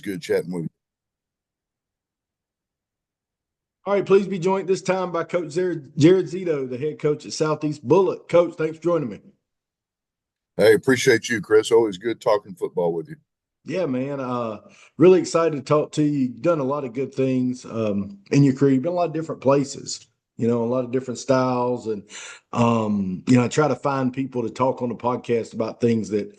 Always good chatting with you. All right, please be joined this time by Coach Jared Zito, the head coach at SE Bulloch. Coach, thanks for joining me. Hey, appreciate you, Chris. Always good talking football with you. Yeah, man. Really excited to talk to you. You've done a lot of good things in your career. You've been a lot of different places, a lot of different styles. And, I try to find people to talk on the podcast about things that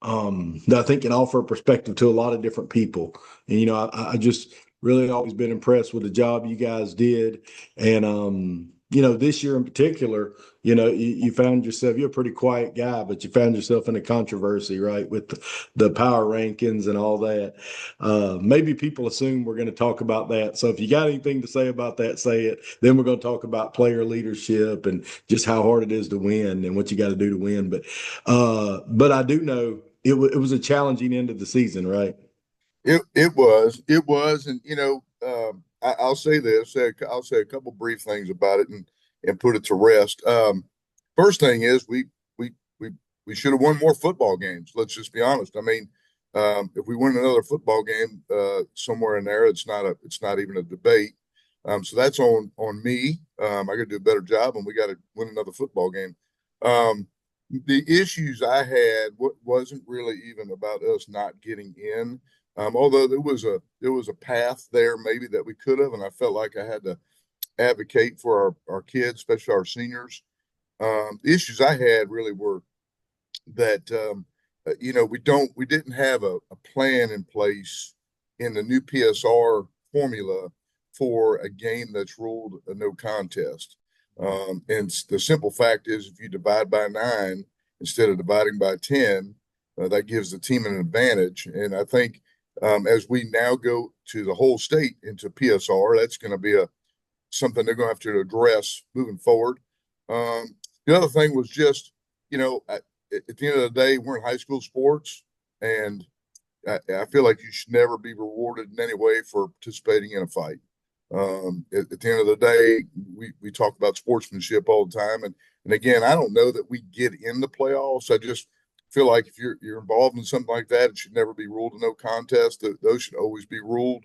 I think can offer a perspective to a lot of different people. And, I just really always been impressed with the job you guys did. And, this year in particular, you found yourself, you're a pretty quiet guy, but you found yourself in a controversy, right, with the power rankings and all that. Maybe people assume we're going to talk about that. So if you got anything to say about that, say it. Then we're going to talk about player leadership and just how hard it is to win and what you got to do to win. But I do know it was a challenging end of the season, right? It was, and I'll say this. I'll say a couple brief things about it and put it to rest. First thing is we should have won more football games. Let's just be honest. I mean, if we win another football game somewhere in there, it's not even a debate. So that's on me. I got to do a better job, and we got to win another football game. The issues I had wasn't really even about us not getting in. Although there was a path there maybe that we could have, and I felt like I had to advocate for our kids, especially our seniors. The issues I had really were that we didn't have a plan in place in the new PSR formula for a game that's ruled a no contest. And the simple fact is, if you divide by 9 instead of dividing by 10, that gives the team an advantage. And I think as we now go to the whole state into PSR, that's going to be something they're going to have to address moving forward. The other thing was just, at the end of the day, we're in high school sports, and I feel like you should never be rewarded in any way for participating in a fight. At the end of the day, we talk about sportsmanship all the time, and again, I don't know that we get in the playoffs. I just feel like if you're involved in something like that, it should never be ruled a no contest. Those should always be ruled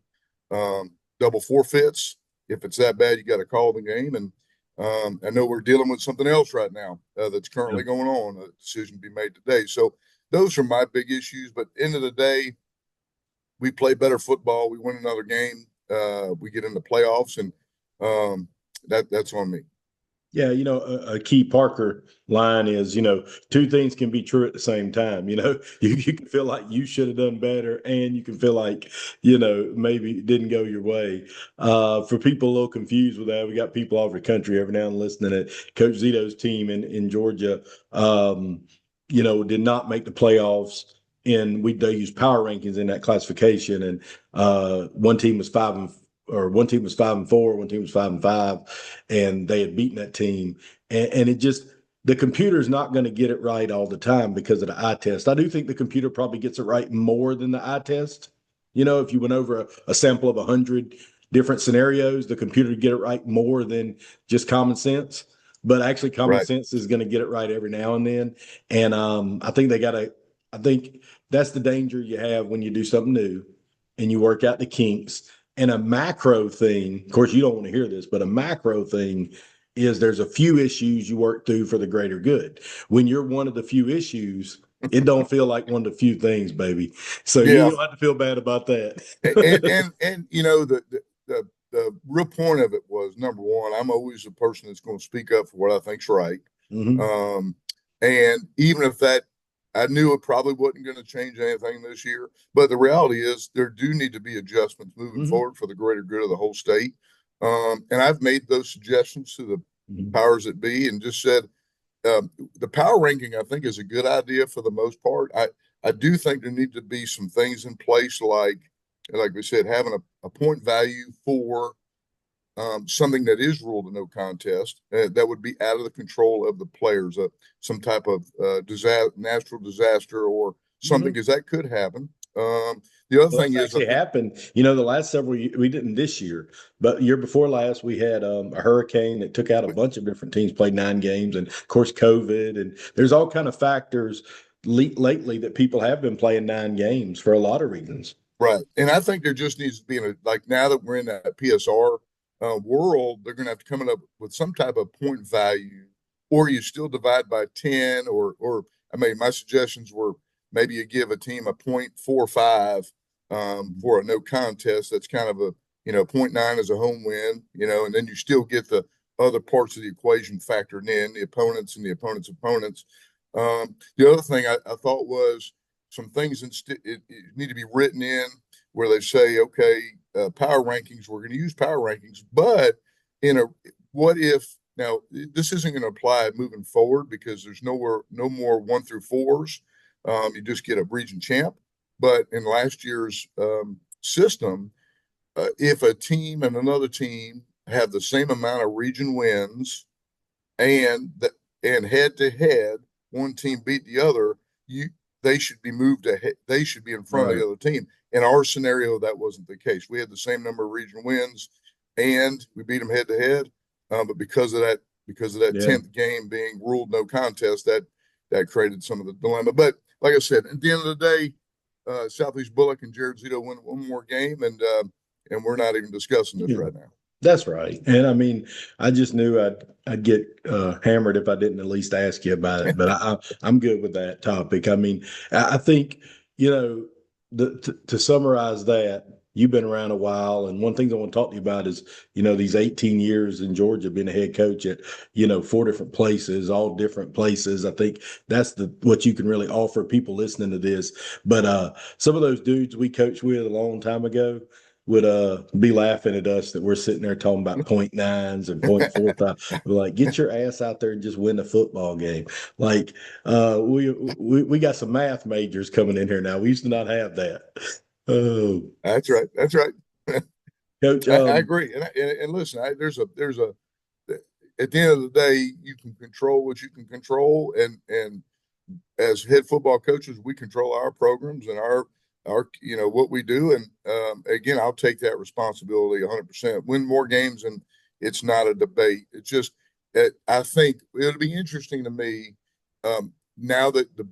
double forfeits. If it's that bad, you got to call the game. And I know we're dealing with something else right now that's currently going on. A decision to be made today. So those are my big issues. But end of the day, we play better football. We win another game. We get in the playoffs, and that's on me. Yeah, a key Parker line is, two things can be true at the same time. You can feel like you should have done better, and you can feel like, maybe it didn't go your way. For people a little confused with that, we got people all over the country every now and listening at Coach Zito's team in Georgia, did not make the playoffs. And they use power rankings in that classification. And one team was 5-4, one team was 5-5, and they had beaten that team. And it just, the computer's not going to get it right all the time because of the eye test. I do think the computer probably gets it right more than the eye test. If you went over a sample of 100 different scenarios, the computer would get it right more than just common sense. But actually, common sense is going to get it right every now and then. And I think that's the danger you have when you do something new and you work out the kinks. And a macro thing, of course, you don't want to hear this, but a macro thing is there's a few issues you work through for the greater good. When you're one of the few issues, it don't feel like one of the few things, baby. So you don't have to feel bad about that. and the real point of it was, number one, I'm always a person that's going to speak up for what I think's right. Mm-hmm. And even if that, I knew it probably wasn't going to change anything this year, but the reality is there do need to be adjustments moving forward for the greater good of the whole state. And I've made those suggestions to the powers that be and just said, the power ranking, I think, is a good idea for the most part. I do think there need to be some things in place, like we said, having a point value for something that is ruled a no contest that would be out of the control of the players, some type of natural disaster or something, because that could happen. The other thing is actually happened. The last several years, we didn't this year, but year before last, we had a hurricane that took out a bunch of different teams, played 9 games, and of course COVID, and there's all kind of factors lately that people have been playing 9 games for a lot of reasons. Right. And I think there just needs to be like now that we're in that PSR world, they're going to have to come up with some type of point value, or you still divide by 10, or I mean, my suggestions were maybe you give a team a 0.45 for a no contest. That's kind of a, point 0.9 is a home win, and then you still get the other parts of the equation factored in, the opponents and the opponents' opponents. The other thing I thought was some things it need to be written in where they say, okay, power rankings, we're going to use power rankings, but in a what if now this isn't going to apply moving forward because there's no more 1 through 4s. You just get a region champ. But in last year's system, if a team and another team have the same amount of region wins and and head to head, one team beat the other, you they should be moved ahead. They should be in front of Right. the other team. In our scenario, that wasn't the case. We had the same number of region wins, and we beat them head to head. But because of that Yeah. 10th game being ruled no contest, that created some of the dilemma. But like I said, at the end of the day, Southeast Bulloch and Jared Zito win one more game, and we're not even discussing this Yeah. right now. That's right. And I mean, I just knew I'd get hammered if I didn't at least ask you about it. But I'm good with that topic. I mean, I think, you know, to summarize that, you've been around a while, and one thing I want to talk to you about is, these 18 years in Georgia being a head coach at, 4 different places, all different places. I think that's what you can really offer people listening to this. But some of those dudes we coached with a long time ago would be laughing at us that we're sitting there talking about 0.9s and 0.45. We're like, get your ass out there and just win the football game. Like we got some math majors coming in here now. We used to not have that. Oh, That's right. That's right. coach. I agree. And listen, there's a at the end of the day, you can control what you can control, and as head football coaches, we control our programs and our what we do. And again, I'll take that responsibility 100%. Win more games, and it's not a debate. It's just I think it'll be interesting to me now that the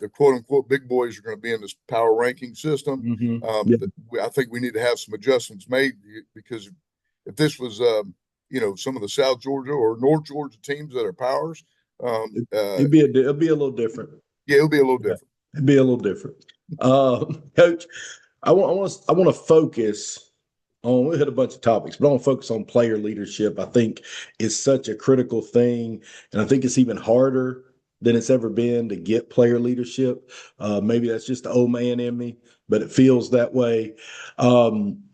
quote unquote big boys are going to be in this power ranking system. Mm-hmm. Yeah, I think we need to have some adjustments made because if this was some of the South Georgia or North Georgia teams that are powers, um, uh, it'd be a little different. yeah, it'll be a little Yeah, different. it'd be a little different. Coach, I want to focus on. We hit a bunch of topics, but I want to focus on player leadership. I think it's such a critical thing, and I think it's even harder than it's ever been to get player leadership. Maybe that's just the old man in me, but it feels that way.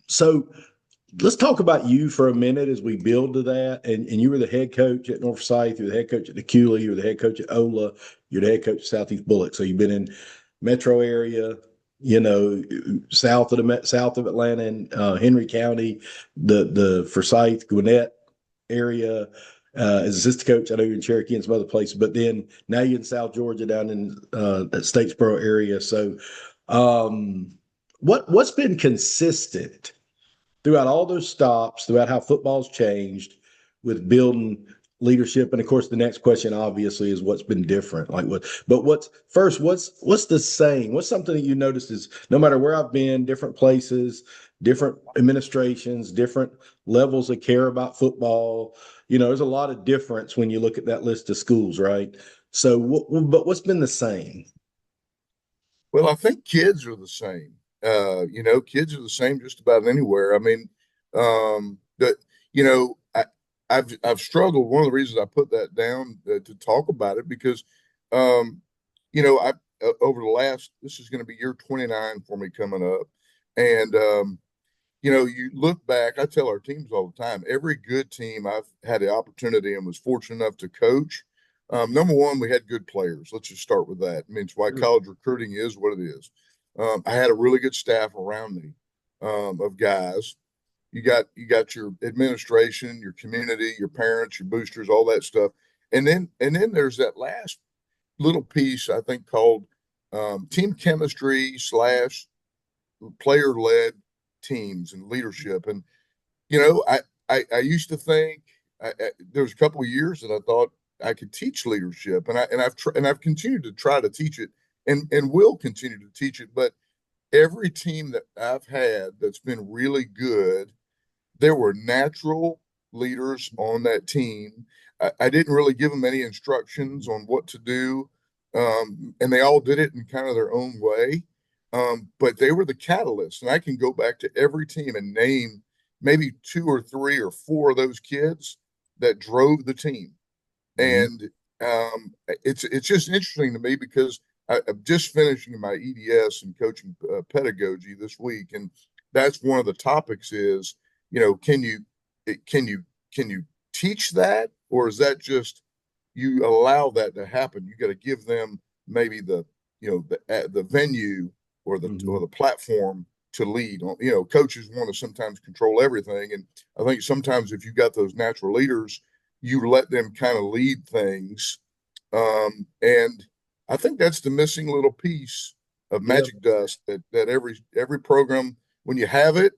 So let's talk about you for a minute as we build to that. And you were the head coach at North Forsyth, you were the head coach at Decula, you were the head coach at Ola, you're the head coach at Southeast Bulloch. So you've been in metro area, south of Atlanta and Henry County, the Forsyth, Gwinnett area. As assistant coach, I know you're in Cherokee and some other places, but then now you're in South Georgia down in that Statesboro area. So, what's been consistent throughout all those stops, throughout how football's changed with building leadership? And of course, the next question obviously is what's been different. Like what, but what's the same? What's something that you noticed is no matter where I've been, different places, different administrations, different levels of care about football. There's a lot of difference when you look at that list of schools, right? So, but what's been the same? Well, I think kids are the same. Kids are the same just about anywhere. I mean, that I've struggled. One of the reasons I put that down to talk about it because, I over the last this is going to be year 29 for me coming up, and you look back. I tell our teams all the time. Every good team I've had the opportunity and was fortunate enough to coach. Number one, we had good players. Let's just start with that. It means why college recruiting is what it is. I had a really good staff around me of guys. You got your administration, your community, your parents, your boosters, all that stuff, and then there's that last little piece I think called team chemistry slash player led teams and leadership. And I used to think there was a couple of years that I thought I could teach leadership, and I've continued to try to teach it, and will continue to teach it. But every team that I've had that's been really good, there were natural leaders on that team. I didn't really give them any instructions on what to do, and they all did it in kind of their own way. But they were the catalyst, and I can go back to every team and name maybe two or three or four of those kids that drove the team. Mhm. And it's just interesting to me because I'm just finishing my EDS and coaching pedagogy this week, and that's one of the topics is, can you can you can you teach that, or is that just you allow that to happen? You got to give them maybe the venue or Mhm. the platform to lead on. Coaches want to sometimes control everything, and I think sometimes if you got those natural leaders, you let them kind of lead things. And I think that's the missing little piece of Yeah. magic dust that every program, when you have it,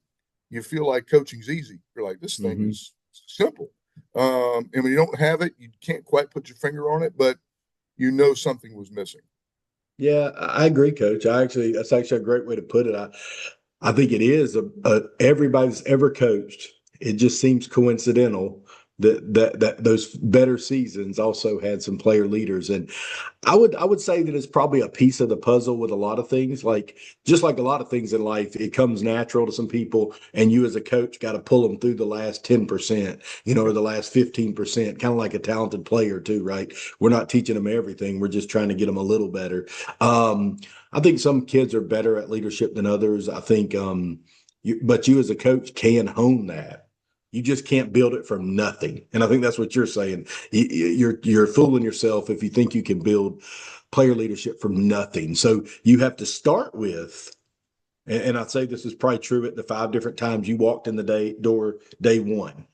you feel like coaching's easy. You're like, this thing Mhm. is simple. And when you don't have it, you can't quite put your finger on it, but something was missing. Yeah, I agree, Coach. That's actually a great way to put it. I think it is everybody's ever coached. It just seems coincidental that those better seasons also had some player leaders, and I would say that it's probably a piece of the puzzle with a lot of things. Like just like a lot of things in life, it comes natural to some people, and you as a coach got to pull them through the last 10%, or the last 15%, kind of like a talented player too, right? We're not teaching them everything; we're just trying to get them a little better. Um, I think some kids are better at leadership than others. I think, but you as a coach can hone that. You just can't build it from nothing. And I think that's what you're saying. You're fooling yourself if you think you can build player leadership from nothing. So you have to start with, and I'd say this is probably true at the 5 different times you walked in the door day one.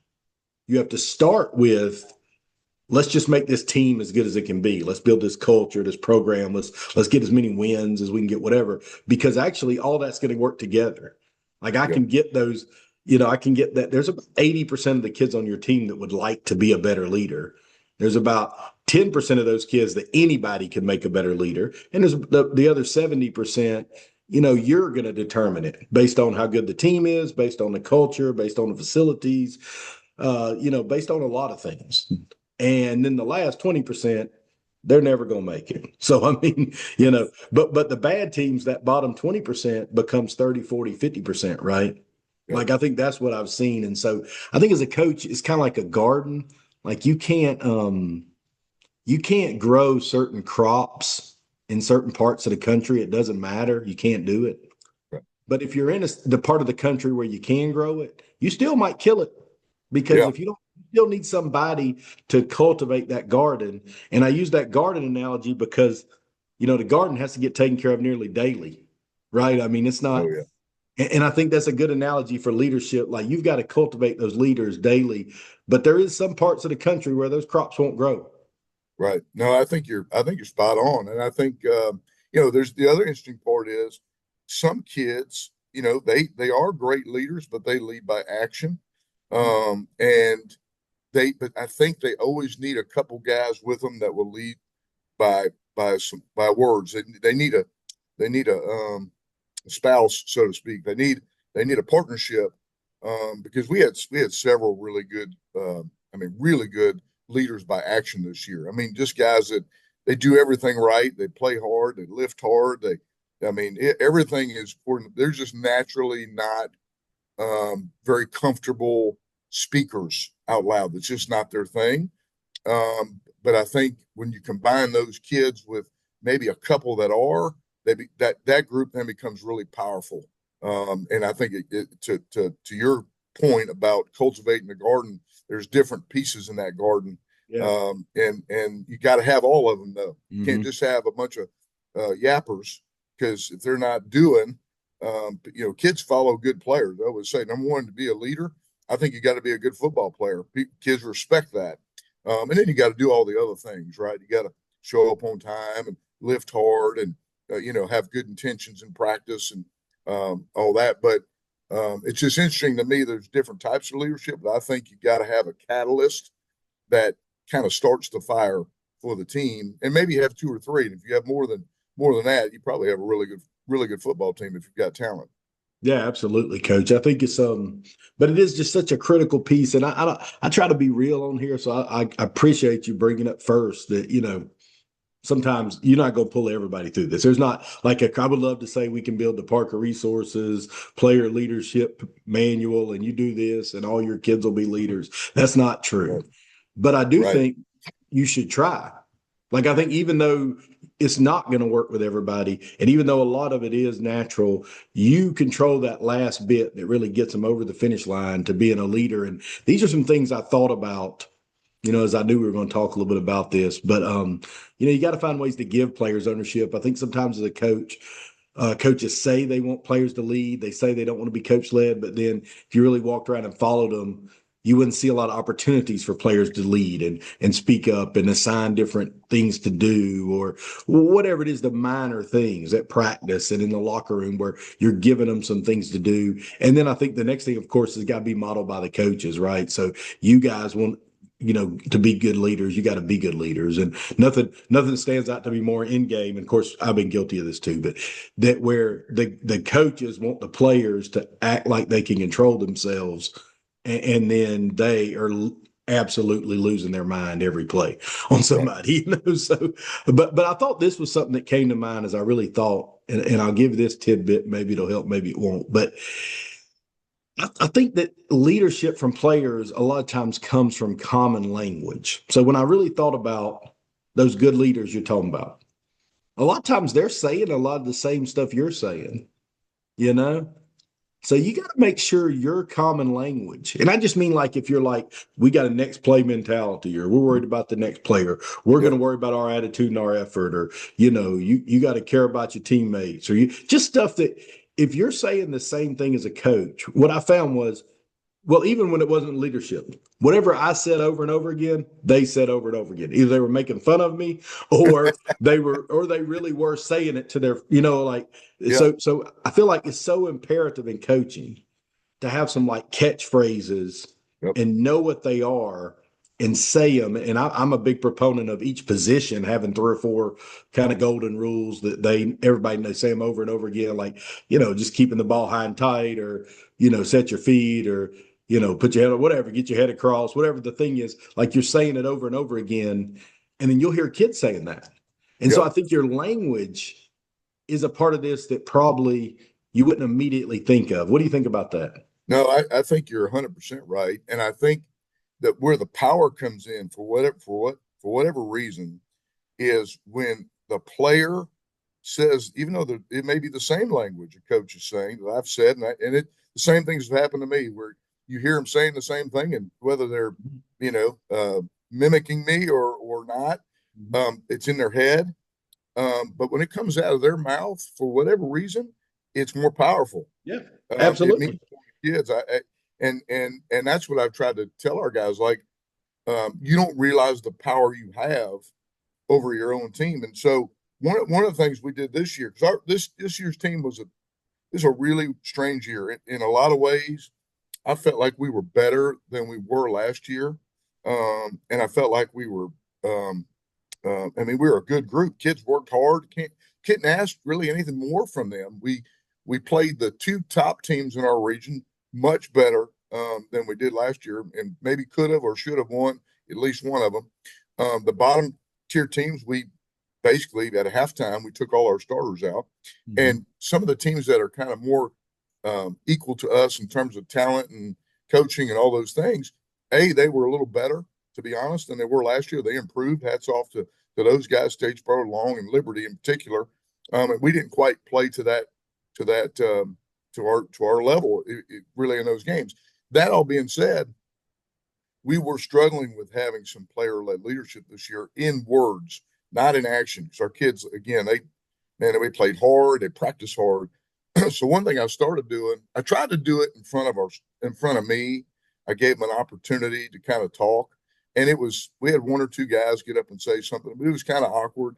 You have to start with, let's just make this team as good as it can be. Let's build this culture, this program. Let's get as many wins as we can get, whatever. Because actually, all that's going to work together. Like I Yep. can get those, I can get that. There's about 80% of the kids on your team that would like to be a better leader. There's about 10% of those kids that anybody can make a better leader, and there's the other 70%. You're going to determine it based on how good the team is, based on the culture, based on the facilities, based on a lot of things. And then the last 20%, they're never going to make it. So, I mean, but the bad teams, that bottom 20% becomes 30, 40, 50%, right? Yep. Like, I think that's what I've seen. And so I think as a coach, it's kind of like a garden. Like you can't grow certain crops in certain parts of the country. It doesn't matter. You can't do it. Right. But if you're in the part of the country where you can grow it, you still might kill it because Yeah. if you don't, you still need somebody to cultivate that garden. And I use that garden analogy because, the garden has to get taken care of nearly daily, right? I mean, it's Oh not, yeah. and I think that's a good analogy for leadership. Like you've got to cultivate those leaders daily, but there is some parts of the country where those crops won't grow. Right. No, I think you're spot on, and I think there's the other interesting part is some kids, they are great leaders, but they lead by action, and but I think they always need a couple guys with them that will lead by by words. They need a spouse, so to speak. They need a partnership, because we had several really good, really good leaders by action this year. I mean, just guys that they do everything right. They play hard. They lift hard. Everything is important. They're just naturally not very comfortable speakers out loud. That's just not their thing. But I think when you combine those kids with maybe a couple that are, that group then becomes really powerful. And I think to your point about cultivating the garden, there's different pieces in that garden, Yeah. and you got to have all of them though. You can't Mm-hmm. just have a bunch of yappers, because if they're not doing, kids follow good players. I always say, number one, to be a leader, I think you got to be a good football player. Kids respect that. And then you got to do all the other things, right? You got to show up on time and lift hard and, have good intentions in practice and all that. But it's just interesting to me. There's different types of leadership, but I think you got to have a catalyst that kind of starts the fire for the team, and maybe you have two or three. And if you have more than that, you probably have a really good really good football team if you've got talent. Yeah, absolutely, coach. I think it's but it is just such a critical piece, and I try to be real on here, so I appreciate you bringing up first that sometimes you're not going to pull everybody through this. There's not like I would love to say we can build the Parker Resources player leadership manual, and you do this, and all your kids will be leaders. That's not true, Right. but I do Right. think you should try. Like I think even though it's not going to work with everybody, and even though a lot of it is natural, you control that last bit that really gets them over the finish line to being a leader. And these are some things I thought about, as I knew we were going to talk a little bit about this. But you got to find ways to give players ownership. I think sometimes as a coach, coaches say they want players to lead. They say they don't want to be coach led, but then if you really walked around and followed them, you wouldn't see a lot of opportunities for players to lead and speak up and assign different things to do or whatever it is, the minor things at practice and in the locker room where you're giving them some things to do. And then I think the next thing, of course, has got to be modeled by the coaches, right? So you guys want to be good leaders, you got to be good leaders, and nothing stands out to be more in game. And of course, I've been guilty of this too, but that where the coaches want the players to act like they can control themselves, and then they are absolutely losing their mind every play on Right. somebody. So, but I thought this was something that came to mind as I really thought, and I'll give this tidbit. Maybe it'll help, maybe it won't, but I think that leadership from players a lot of times comes from common language. So when I really thought about those good leaders you're talking about, a lot of times they're saying a lot of the same stuff you're saying, you know? So you got to make sure your common language, and I just mean like if you're like, we got a next play mentality, or we're worried about the next player, we're going Yep. to worry about our attitude and our effort, or you got to care about your teammates, or you just stuff that if you're saying the same thing as a coach, what I found was well, even when it wasn't leadership, whatever I said over and over again, they said over and over again. Either they were making fun of me or they really were saying it to their, like Yep. so I feel like it's so imperative in coaching to have some like catchphrases Yep. and know what they are and say them. And I'm a big proponent of each position having three or four kind of golden rules that everybody say them over and over again, like just keeping the ball high and tight, or set your feet, or put your head, or whatever, get your head across, whatever the thing is. Like you're saying it over and over again, and then you'll hear kids saying that. And so Yep. I think your language is a part of this that probably you wouldn't immediately think of. What do you think about that? No, I think you're 100% right, and I think that where the power comes in for whatever reason is when the player says, even though it may be the same language a coach is saying that I've said, and the same things have happened to me where you hear them saying the same thing, and whether they're you know mimicking me or not, it's in their head. But when it comes out of their mouth, for whatever reason, it's more powerful. Yeah, It means absolutely. kids. And that's what I've tried to tell our guys. Like, you don't realize the power you have over your own team. And so one of the things we did this year, because this year's team is a really strange year in a lot of ways. I felt like we were better than we were last year, and I felt like we were. I mean, we were a good group. Kids worked hard. Couldn't ask really anything more from them. We played the two top teams in our region much better than we did last year, and maybe could have or should have won at least one of them. The bottom tier teams, we basically at halftime we took all our starters out, Mhm. and some of the teams that are kind of more equal to us in terms of talent and coaching and all those things, they were a little better, to be honest, than they were last year. They improved. Hats off to those guys, Statesboro, Long, and Liberty in particular. And we didn't quite play to that to our level really in those games. That all being said, we were struggling with having some player led leadership this year in words, not in action. Because our kids, again, they played hard, they practiced hard. So one thing I started doing, I tried to do it in front of me. I gave them an opportunity to kind of talk, and we had one or two guys get up and say something, but it was kind of awkward.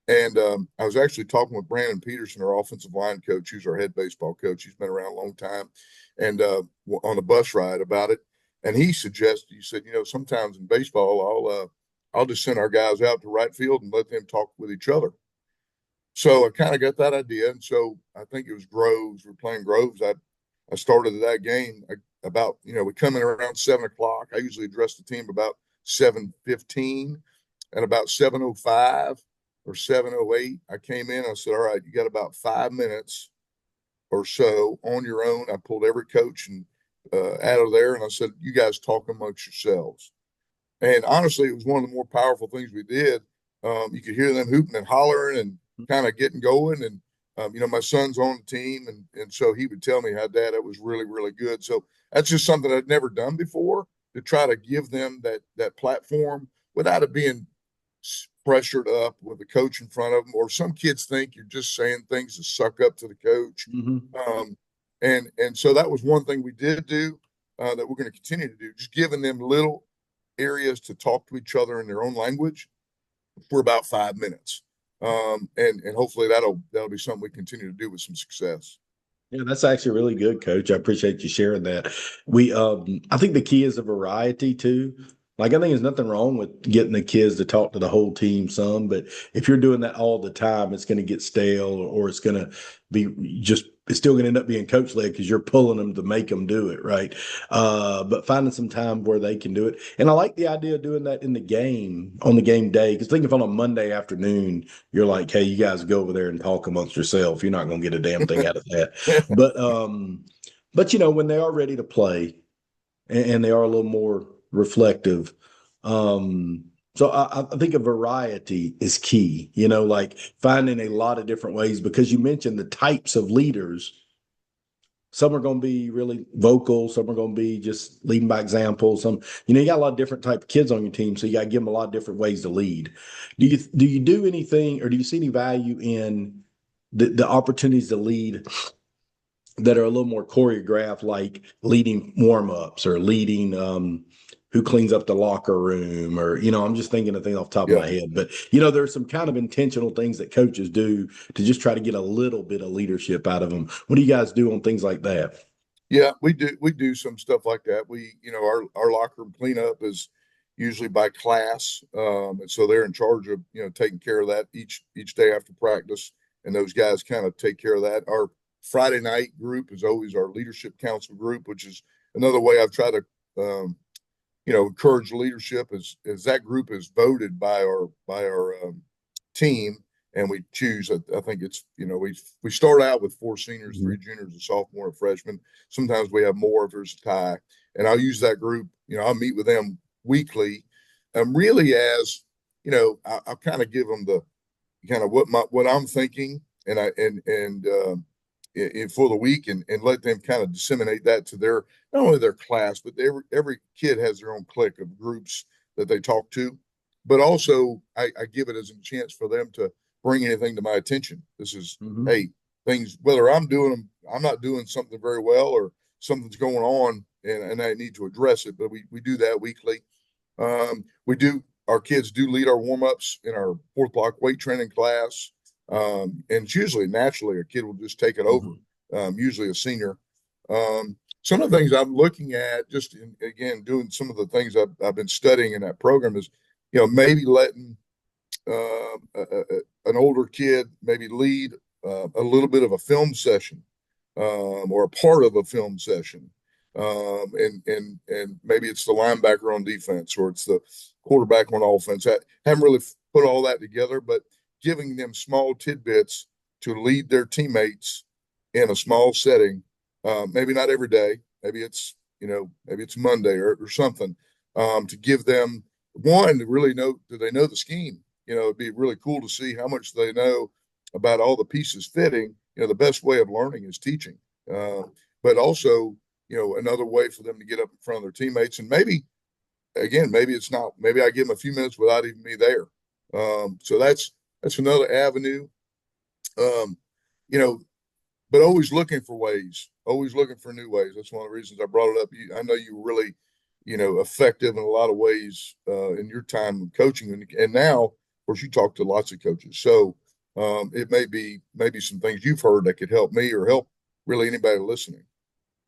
And I was actually talking with Brandon Peterson, our offensive line coach, who's our head baseball coach. He's been around a long time, and on a bus ride about it. And he said, sometimes in baseball, I'll just send our guys out to right field and let them talk with each other. so I kind of got that idea. And so I think it was Groves. We're playing Groves. I started that game about, we come in around 7 o'clock. I usually address the team about 7:15, and about 7:05 or 7:08, I came in. I said, all right, you got about 5 minutes or so on your own. I pulled every coach and out of there, and I said, you guys talk amongst yourselves. And honestly, it was one of the more powerful things we did. You could hear them hooting and hollering and kind of getting going. And my son's on the team, and so he would tell me how, Dad, that was really, really good. So that's just something I'd never done before, to try to give them that platform without it being pressured up with the coach in front of them. Or some kids think you're just saying things to suck up to the coach. Mm-hmm. And so that was one thing we did do, that we're going to continue to do, just giving them little areas to talk to each other in their own language for about 5 minutes. And hopefully that'll be something we continue to do with some success. Yeah, that's actually really good, Coach. I appreciate you sharing that. I think the key is a variety too. Like, I think there's nothing wrong with getting the kids to talk to the whole team some, but if you're doing that all the time, it's going to get stale, or it's going to be just, it's still going to end up being coach led because you're pulling them to make them do it, right? But finding some time where they can do it. And I like the idea of doing that in the game, on the game day, because think if on a Monday afternoon, you're like, hey, you guys go over there and talk amongst yourself, you're not going to get a damn thing out of that. But when they are ready to play, and they are a little more reflective. So I think a variety is key, like finding a lot of different ways, because you mentioned the types of leaders. Some are going to be really vocal. Some are going to be just leading by example. Some, you got a lot of different type of kids on your team, so you got to give them a lot of different ways to lead. Do you do anything, or do you see any value in the opportunities to lead that are a little more choreographed, like leading warm-ups, or leading who cleans up the locker room, or I'm just thinking of things off the top of Yeah. my head. But there's some kind of intentional things that coaches do to just try to get a little bit of leadership out of them. What do you guys do on things like that? Yeah, we do some stuff like that. Our locker room cleanup is usually by class. And so they're in charge of, taking care of that each day after practice. And those guys kind of take care of that. Our Friday night group is always our leadership council group, which is another way I've tried to encourage leadership. Is that group is voted by our team, and we choose. I think it's, we start out with 4 seniors, Mhm. 3 juniors, a sophomore, a freshman. Sometimes we have more if there's a tie, and I'll use that group. I'll meet with them weekly, really, as I'll kind of give them the kind of what I'm thinking, and I and for the week, and let them kind of disseminate that to their, not only their class, but every kid has their own clique of groups that they talk to. But also, I give it as a chance for them to bring anything to my attention. This is, Mhm. hey, things, whether I'm not doing something very well, or something's going on, and I need to address it. But we do that weekly. We do, our kids do lead our warm ups in our fourth block weight training class. And it's usually naturally a kid will just take it over, Mhm. usually a senior. Some of the things I'm looking at, just again, doing some of the things I've been studying in that program, is, maybe letting an older kid maybe lead a little bit of a film session, or a part of a film session. And maybe it's the linebacker on defense, or it's the quarterback on offense. I haven't really put all that together, but giving them small tidbits to lead their teammates in a small setting. Maybe not every day. Maybe it's Monday, or something, to give them one to really know, do they know the scheme? It'd be really cool to see how much they know about all the pieces fitting. The best way of learning is teaching. Uh, but also, another way for them to get up in front of their teammates, and maybe, again, maybe it's not, maybe I give them a few minutes without even me there. So that's another avenue. Um, you know, but always looking for ways, always looking for new ways. That's one of the reasons I brought it up. I know you were really, effective in a lot of ways in your time coaching, and now, of course, you talk to lots of coaches. So it may be maybe some things you've heard that could help me, or help really anybody listening.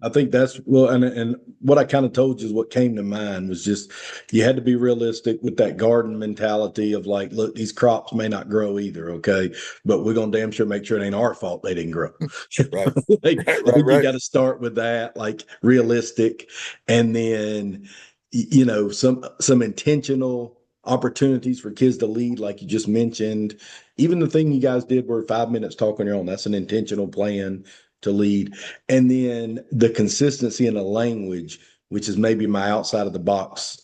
I think that's well, and what I kind of told you is what came to mind was just you had to be realistic with that garden mentality of like, look, these crops may not grow either, okay, but we're gonna damn sure make sure it ain't our fault they didn't grow. Right, Like, right, I right, think you right. got to start with that, like realistic, and then some intentional opportunities for kids to lead, like you just mentioned. Even the thing you guys did where 5 minutes talk on your own, that's an intentional plan to lead. And then the consistency in the language, which is maybe my outside of the box,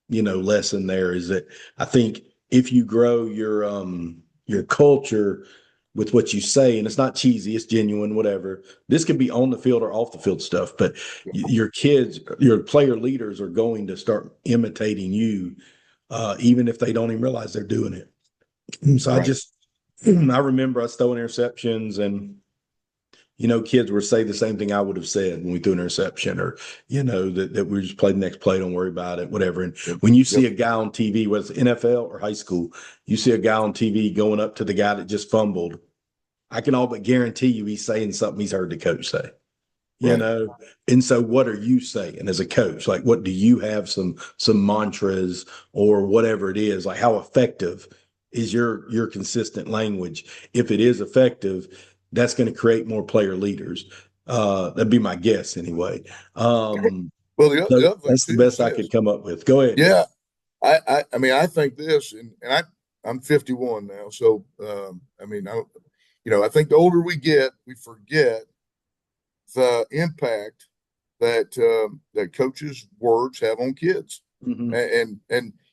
lesson there is that I think if you grow your culture with what you say, and it's not cheesy, it's genuine, whatever. This could be on the field or off the field stuff, but your kids, your player leaders are going to start imitating you, even if they don't even realize they're doing it. So Right. I remember us throwing interceptions and kids would say the same thing I would have said when we threw an interception or, that we just played the next play, don't worry about it, whatever. And Yep. when you see Yep. a guy on TV, whether it's NFL or high school, you see a guy on TV going up to the guy that just fumbled, I can all but guarantee you he's saying something he's heard the coach say. you Right. know and so what are you saying as a coach? Like, what do you have some mantras or whatever it is? Like, how effective is your consistent language? If it is effective, that's going to create more player leaders. That'd be my guess anyway. Well, So the other thing that's the too best is I could this. come up with. Go ahead. Yeah, I mean, I think this, and I'm 51 now, so I mean, I think the older we get, we forget the impact that coaches' words have on kids, Hmm. and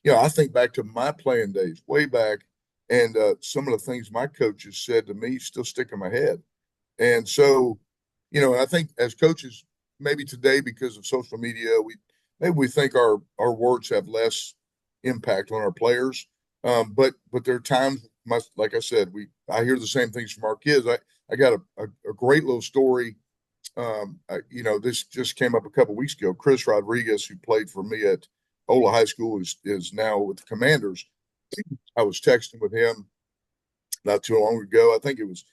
I think back to my playing days, way back, and some of the things my coaches said to me still stick in my head, and so, I think as coaches, maybe today because of social media, we think our words have less impact on our players. But there are times, like I said, I hear the same things from our kids. I got a great little story. This just came up a couple of weeks ago. Chris Rodriguez, who played for me at Ola High School, is now with the Commanders. I was texting with him not too long ago. I think it was,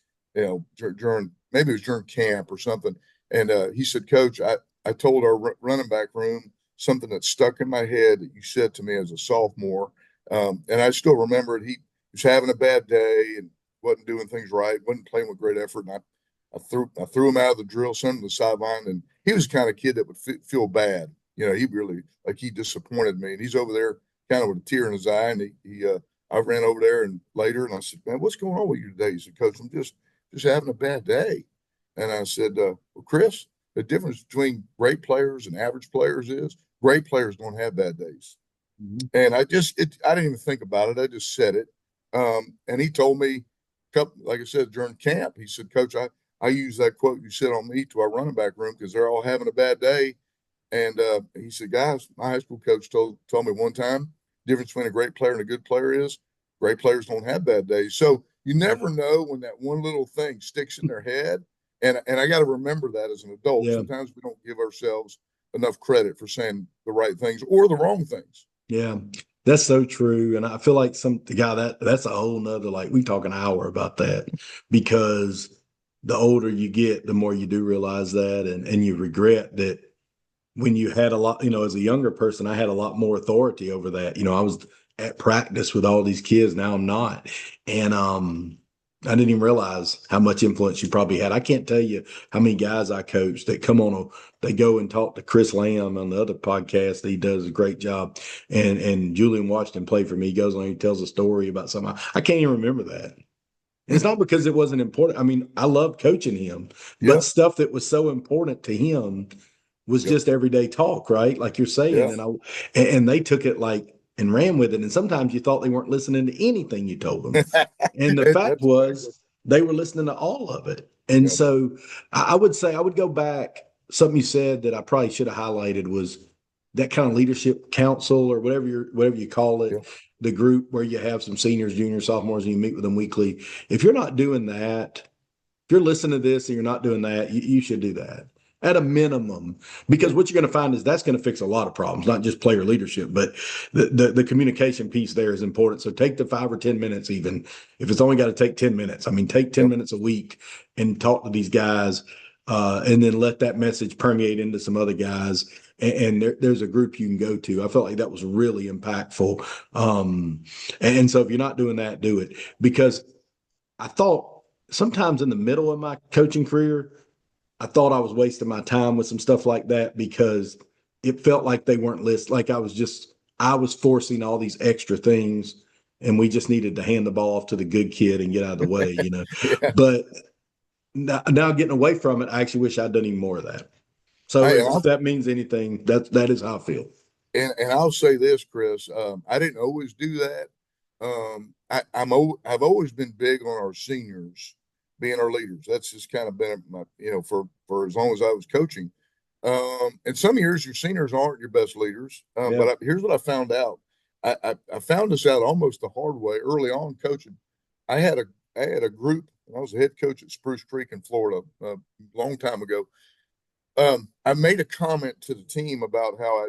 during maybe it was during camp or something. And he said, Coach, I told our running back room something that stuck in my head that you said to me as a sophomore. And I still remember it. He was having a bad day and wasn't doing things right, wasn't playing with great effort. And I threw him out of the drill, sent him to the sideline. And he was the kind of kid that would feel bad. He really, like, he disappointed me. And he's over there kind of with a tear in his eye. And I ran over there and later, and I said, "Man, what's going on with you today?" He said, "Coach, I'm just having a bad day." And I said, "Well, Chris, the difference between great players and average players is great players don't have bad days." Mhm. And I didn't even think about it. I just said it. And he told me, like I said, during camp, he said, "Coach, I use that quote you said on me to our running back room because they're all having a bad day." And he said, "Guys, my high school coach told me one time, difference between a great player and a good player is great players don't have bad days." So you never know when that one little thing sticks in their head. And I got to remember that as an adult. Yeah. Sometimes we don't give ourselves enough credit for saying the right things or the wrong things. Yeah, that's so true. And I feel like the guy that's a whole nother, like we talk an hour about that because the older you get, the more you do realize that and you regret that when you had a lot, as a younger person, I had a lot more authority over that. I was at practice with all these kids. Now I'm not. And I didn't even realize how much influence you probably had. I can't tell you how many guys I coached that they go and talk to Chris Lamb on the other podcast. He does a great job. And Julian watched him play for me. He goes on, he tells a story about something. I can't even remember that. And it's not because it wasn't important. I mean, I loved coaching him, but Yeah. stuff that was so important to him was Yep. just everyday talk, right? Like you're saying. Yeah. And they took it like and ran with it. And sometimes you thought they weren't listening to anything you told them. And the fact That's exactly. was they were listening to all of it. And Yep. so I would say I would go back. Something you said that I probably should have highlighted was that kind of leadership council or whatever you call it, Yep. the group where you have some seniors, juniors, sophomores, and you meet with them weekly. If you're not doing that, if you're listening to this and you're not doing that, you should do that at a minimum, because what you're going to find is that's going to fix a lot of problems, not just player leadership, but the communication piece there is important. So take the 5 or 10 minutes, even if it's only got to take 10 minutes. I mean, take 10 Yep. minutes a week and talk to these guys. and then let that message permeate into some other guys. And there's a group you can go to. I felt like that was really impactful. And so if you're not doing that, do it. Because I thought sometimes in the middle of my coaching career, I thought I was wasting my time with some stuff like that because it felt like they weren't listening. Like I was forcing all these extra things, and we just needed to hand the ball off to the good kid and get out of the way, you know. Yeah. But now getting away from it, I actually wish I'd done even more of that. So Hey, if that means anything, that is how I feel. and I'll say this, Chris. I didn't always do that. I've always been big on our seniors being our leaders. That's just kind of been my, for as long as I was coaching. And some years your seniors aren't your best leaders. Yeah. Here's what I found out. I found this out almost the hard way early on coaching. I had a I had a group. I was a head coach at Spruce Creek in Florida a long time ago. I made a comment to the team about how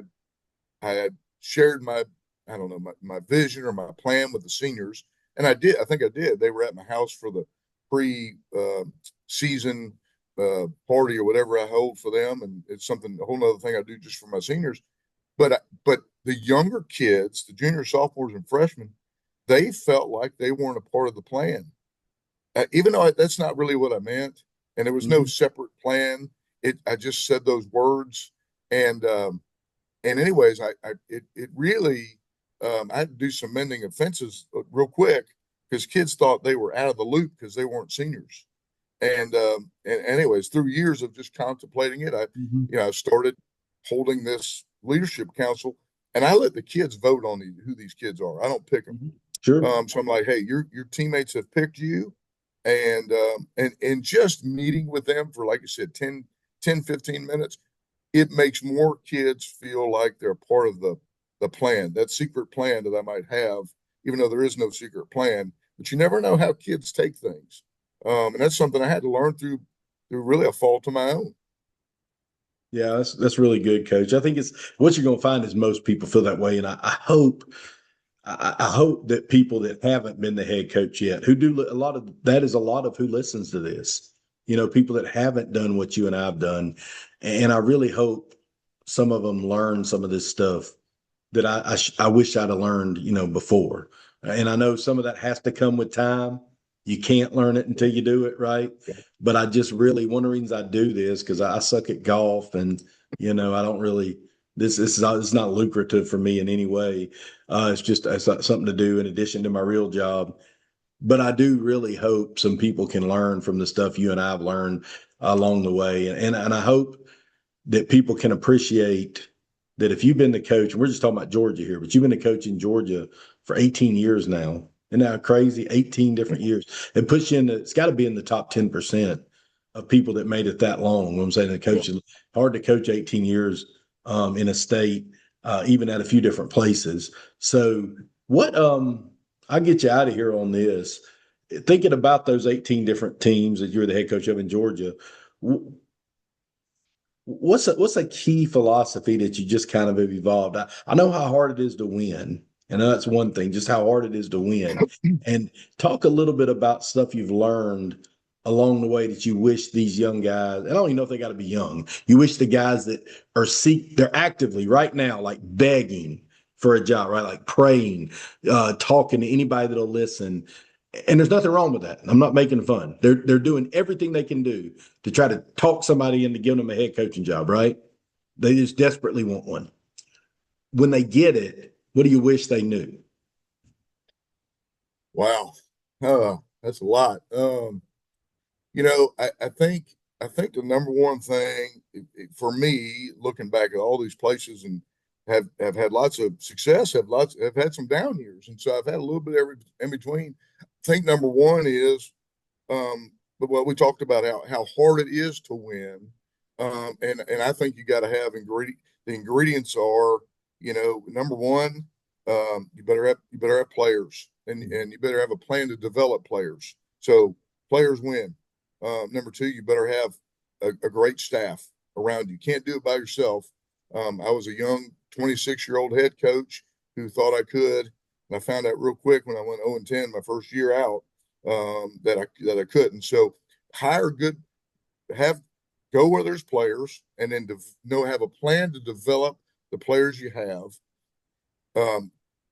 I had shared my, I don't know, my vision or my plan with the seniors. And I did, I think I did. They were at my house for the pre season party or whatever I hold for them. And it's something, a whole nother thing I do just for my seniors. But the younger kids, the juniors, sophomores, and freshmen, they felt like they weren't a part of the plan. Even though that's not really what I meant. And there was no Mhm. separate plan. I just said those words. And, anyways, it really I had to do some mending of fences real quick because kids thought they were out of the loop because they weren't seniors. And anyways, through years of just contemplating it, Mhm. I started holding this leadership council, and I let the kids vote on who these kids are. I don't pick them. Mhm. Sure. So I'm like, hey, your teammates have picked you, and just meeting with them for, like you said, 10, 15 minutes, it makes more kids feel like they're part of the plan, that secret plan that I might have, even though there is no secret plan. But you never know how kids take things, and that's something I had to learn through really a fault of my own. Yeah, that's really good, Coach. I think it's what you're going to find is most people feel that way, and I hope that people that haven't been the head coach yet, who do a lot of that is a lot of who listens to this, people that haven't done what you and I've done. And I really hope some of them learn some of this stuff that I wish I'd have learned, before. And I know some of that has to come with time. You can't learn it until you do it, right? But I just really, one of the reasons I do this because I suck at golf, and I don't really this is not, it's not lucrative for me in any way. It's something to do in addition to my real job. But I do really hope some people can learn from the stuff you and I've learned along the way, and I hope that people can appreciate that if you've been the coach, and we're just talking about Georgia here, but you've been the coach in Georgia for 18 years now. Isn't that crazy? 18 different years. It puts you in it's got to be in the top 10% of people that made it that long. I'm saying the Yeah. coach is hard to coach 18 years in a state, even at a few different places. So what I'll get you out of here on this. Thinking about those 18 different teams that you're the head coach of in Georgia, what's a key philosophy that you just kind of have evolved? I know how hard it is to win, and that's one thing, just how hard it is to win. And talk a little bit about stuff you've learned along the way that you wish these young guys, and I don't even know if they got to be young, you wish the guys that they're actively right now, like begging for a job, right? Like praying, talking to anybody that'll listen. And there's nothing wrong with that. I'm not making fun. They're doing everything they can do to try to talk somebody into giving them a head coaching job, right? They just desperately want one. When they get it, what do you wish they knew? Wow. That's a lot. I think the number one thing for me, looking back at all these places and have had lots of success, have had some down years, and so I've had a little bit every in between. I think number one is but we talked about how hard it is to win, and I think you got to have ingredient. The ingredients are, number one, you better have players, and you better have a plan to develop players. So players win. Number two, you better have a great staff around you. Can't do it by yourself. I was a young 26-year-old head coach who thought I could, and I found out real quick when I went 0-10 my first year out, that I couldn't. So hire good, have go where there's players, and then have a plan to develop the players you have.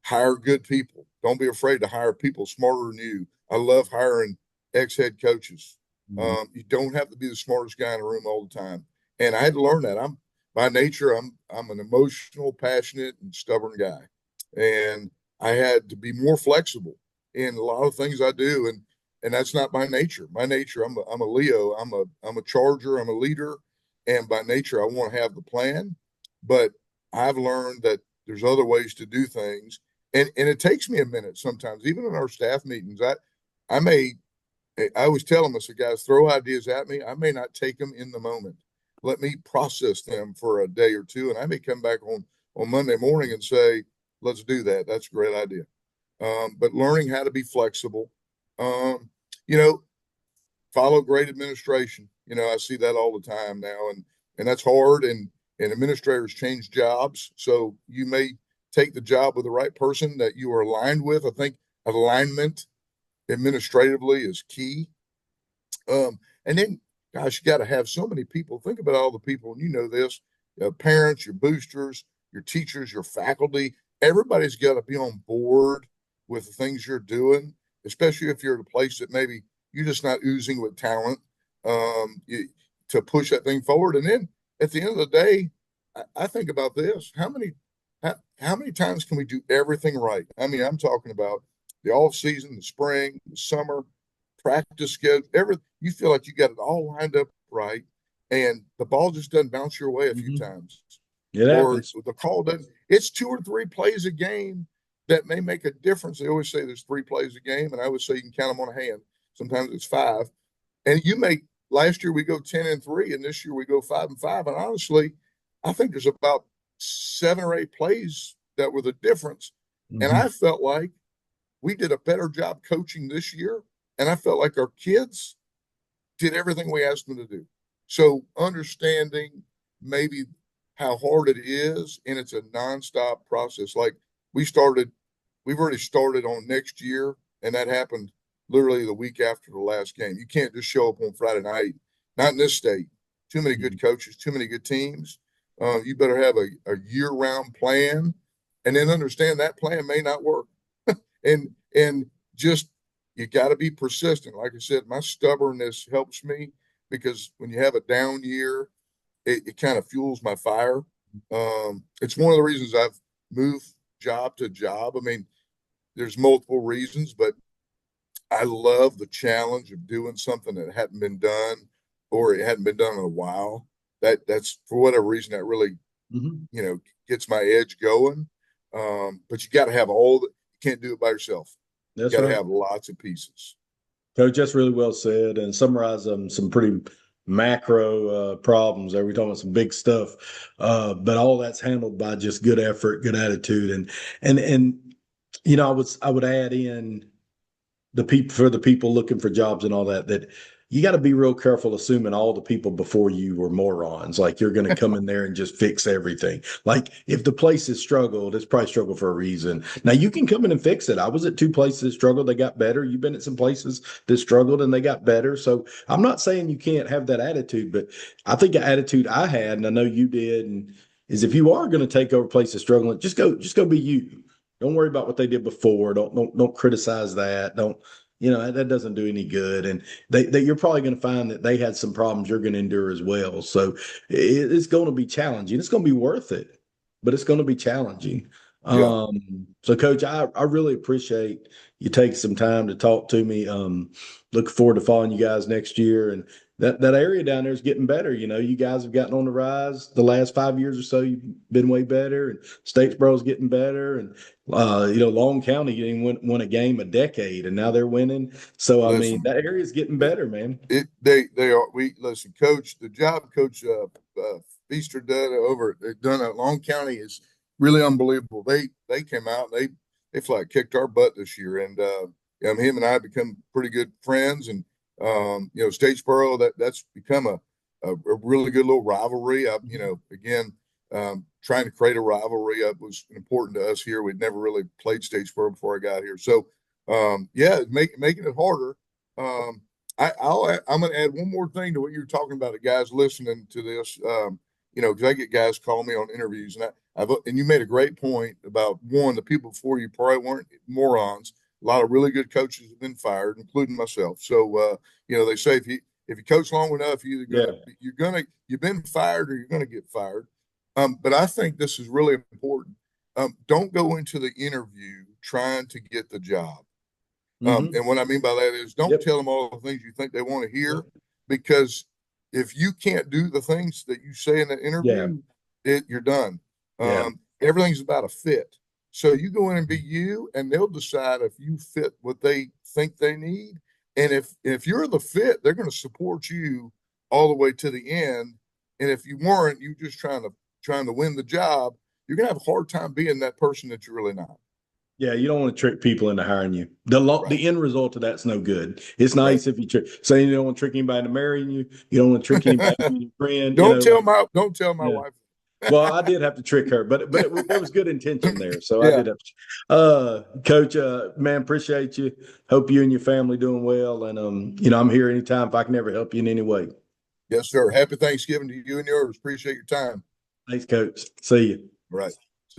Hire good people. Don't be afraid to hire people smarter than you. I love hiring ex-head coaches. Mhm. You don't have to be the smartest guy in the room all the time. And I had to learn that. I'm by nature, I'm an emotional, passionate, and stubborn guy. And I had to be more flexible in a lot of things I do. And that's not my nature. My nature, I'm a Leo. I'm a charger, I'm a leader. And by nature, I want to have the plan. But I've learned that there's other ways to do things. And it takes me a minute sometimes, even in our staff meetings. I may I always tell them, I said, guys, throw ideas at me. I may not take them in the moment. Let me process them for a day or two, and I may come back on Monday morning and say, let's do that. That's a great idea. But learning how to be flexible, um, you know, follow great administration. I see that all the time now, and that's hard. And administrators change jobs, so you may take the job with the right person that you are aligned with. I think alignment administratively is key. And then, gosh, you got to have so many people. Think about all the people, and you know this: parents, your boosters, your teachers, your faculty. Everybody's got to be on board with the things you're doing, especially if you're at a place that maybe you're just not oozing with talent to push that thing forward. And then at the end of the day, I think about this: how many times can we do everything right? I mean, I'm talking about the off season, the spring, the summer, practice schedule, everything. You feel like you got it all lined up right, and the ball just doesn't bounce your way a few Mhm. times, It or happens. the call doesn't. It's two or three plays a game that may make a difference. They always say there's three plays a game, and I would say you can count them on a hand. Sometimes it's five, and you make. Last year we go 10-3, and this year we go 5-5. And honestly, I think there's about 7 or 8 plays that were the difference. And Mhm. I felt like we did a better job coaching this year. And I felt like our kids did everything we asked them to do. So understanding maybe how hard it is, and it's a nonstop process. Like we started, we've already started on next year, and that happened literally the week after the last game. You can't just show up on Friday night. Not in this state. Too many good coaches, too many good teams. You better have a year-round plan, and then understand that plan may not work. And just you got to be persistent. Like I said, my stubbornness helps me because when you have a down year, it kind of fuels my fire. It's one of the reasons I've moved job to job. I mean, there's multiple reasons, but I love the challenge of doing something that hadn't been done or it hadn't been done in a while. That's for whatever reason that really, Mhm. you know, gets my edge going. But you got to have all the, you can't do it by yourself. You That's got to right. have lots of pieces. Coach, that's really well said and summarize some pretty macro problems there. We're talking about some big stuff, but all that's handled by just good effort, good attitude, and I would add in the people looking for jobs and all that you got to be real careful assuming all the people before you were morons. Like you're going to come in there and just fix everything. Like if the place has struggled, it's probably struggled for a reason. Now you can come in and fix it. I was at two places that struggled, they got better. You've been at some places that struggled and they got better. So I'm not saying you can't have that attitude, but I think the attitude I had, and I know you did, and is if you are going to take over places struggling, just go be you. Don't worry about what they did before. Don't criticize that. Don't that doesn't do any good. And you're probably going to find that they had some problems you're going to endure as well. So it's going to be challenging. It's going to be worth it, but it's going to be challenging. Yeah. So Coach, I really appreciate you taking some time to talk to me. Looking forward to following you guys next year. And that area down there is getting better. You guys have gotten on the rise the last 5 years or so. You've been way better, and Statesboro's getting better, and Long County didn't win a game a decade, and now they're winning. So I mean, Listen, that area is getting better, man. they are we listen, Coach. The job Coach Feaster done at Long County is really unbelievable. They came out they flat kicked our butt this year, and him and I become pretty good friends, and Statesboro that's become a really good little rivalry. Again, trying to create a rivalry was important to us here. We'd never really played Statesboro before I got here, so yeah, making it harder. Um, I'm going to add one more thing to what you're talking about. The guys listening to this, because I get guys calling me on interviews, and and you made a great point about one, the people before you probably weren't morons. A lot of really good coaches have been fired, including myself. So, they say if you coach long enough, Yeah. you've been fired or you're gonna get fired. But I think this is really important. Don't go into the interview trying to get the job. Hmm. And what I mean by that is don't Yep. tell them all the things you think they want to hear, Yep. because if you can't do the things that you say in the Yeah. interview, you're done. Yeah. Everything's about a fit. So you go in and be you, and they'll decide if you fit what they think they need. And if you're the fit, they're going to support you all the way to the end. And if you weren't, you just trying to win the job, you're going to have a hard time being that person that you're really not. Yeah, you don't want to trick people into hiring you. Right. The end result of that's no good. It's Right. nice if you say you don't want to trick anybody into marrying you. You don't want to trick anybody into being your friend. Don't tell my Yeah. wife. Well, I did have to trick her, but there was good intention there. So I Yeah. did have to. Coach, man, appreciate you. Hope you and your family doing well. And I'm here anytime if I can ever help you in any way. Yes, sir. Happy Thanksgiving to you and yours. Appreciate your time. Thanks, Coach. See you. Right.